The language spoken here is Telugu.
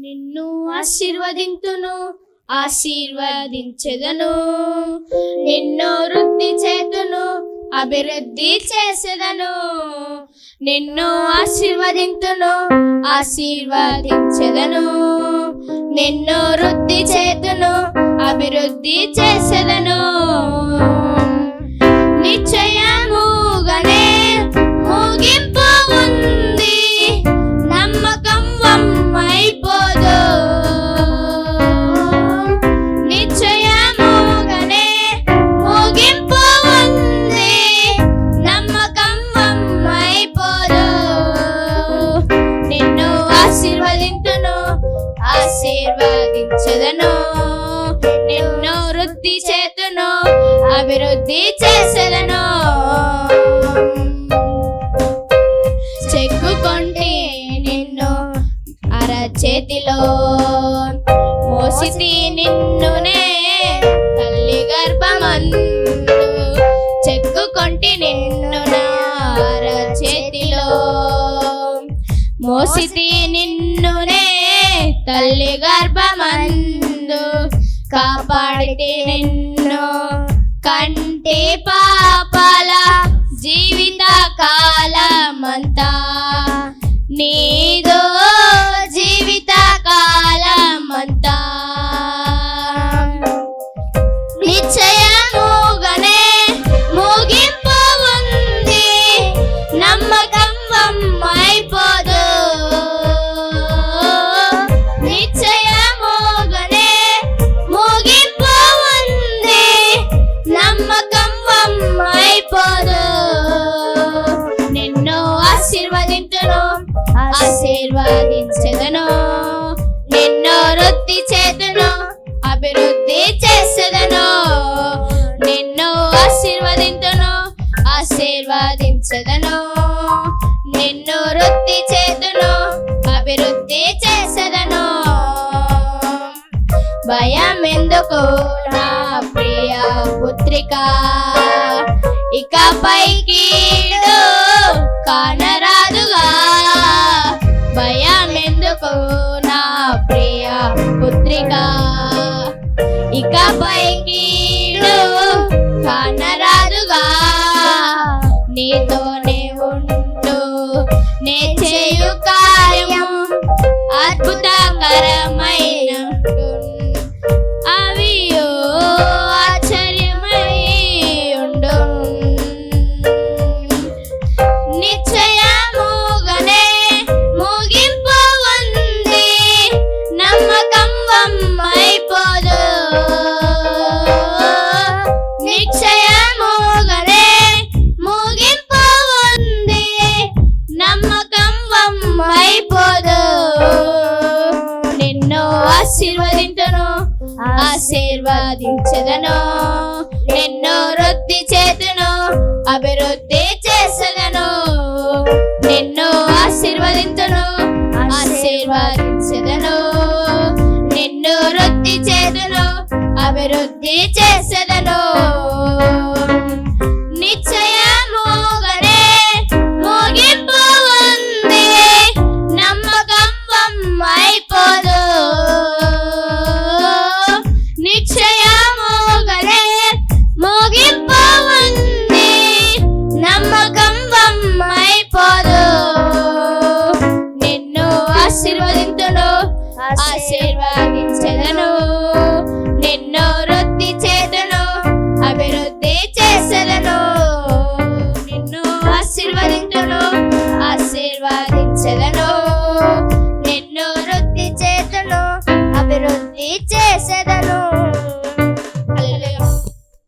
నిన్ను ఆశీర్వదింతును, ఆశీర్వదించెదను. నిన్ను వృద్ధి చేతును, అభివృద్ధి చేసేదను. నిన్ను ఆశీర్వదింతును, ఆశీర్వదించెదను. నిన్ను వృద్ధి చేతును, అభివృద్ధి చేసేదను. నిశ్చయముగానే ముగింపు ఉంది, నమ్మకం వమ్మైపోదు. నిశ్చయముగానే ముగింపు ఉంది, నమ్మకం వమ్మైపోదు. నిన్ను ఆశీర్వదింతును, ఆశీర్వదించెదను. నిన్ను వృద్ధి చేతును, అభివృద్ధి చేసేదను. చెక్కుకొంటి నిన్ను అరచేతిలో, మోసితి నిన్నునే తల్లి గర్భమందు. చెక్కుకొంటి నిన్ను నా అరచేతిలో, మోసితి నిన్నునే తల్లి గర్భమందు. కాపాడితే నిన్ను కంటి పాపల జీవిత కాలమంతా, నీదో జీవిత కాలమంతా. నిశ్చయముగానే ముగింపు ఉంది, నమ్మకం వమ్మైపోదు. నిశ్చయముగానే ముగింపు ఉంది, నమ్మకం వమ్మైపోదు. నిన్ను ఆశీర్వదింతును, ఆశీర్వదించెదను. నిన్ను వృద్ధి చేతును, అభివృద్ధి చేసేదను. నిన్ను ఆశీర్వదింతును, ఆశీర్వదించెదను. నిన్ను వృద్ధి చేతును, అభివృద్ధి చేసేదను. భయం ఎందుకు నా ప్రియ పుత్రిక, ఇకపై కీడు కానరాదుగా. భయం ఎందుకు నా ప్రియ పుత్రిక, ఇకపై కీడు కానరాదుగా. నీతోనే ఉంటూ నే చేయు కార్యం అద్భుతకరమైన అవియో ఆశ్చర్యమై ఉండు. నిశ్చయముగానే ముగింపు ఉంది, నమ్మకం వమ్మైపోదు. నిశ్చయముగానే ముగింపు ఉంది, నమ్మకం వమ్మైపోదు. నిన్ను ఆశీర్వదింతును, ఆశీర్వదించెదను. నిన్ను వృద్ధి చేతును, అభివృద్ధి చేసేదను. నిన్ను ఆశీర్వదింతును, ఆశీర్వదించెదను. నిన్ను వృద్ధి చేతును, అభివృద్ధి చేసేదను. నిశ్చయముగానే ముగింపు ఉంది, నమ్మకం వమ్మైపోదు. నిశ్చయముగానే ముగింపు ఉంది, నమ్మకం వమ్మైపోదు. నిన్ను ఆశీర్వదింతును, ఆశీర్వదించెదను. నిన్ను వృద్ధి చేతును, అభివృద్ధి చేసేదను. నిన్ను ఆశీర్వదింతును,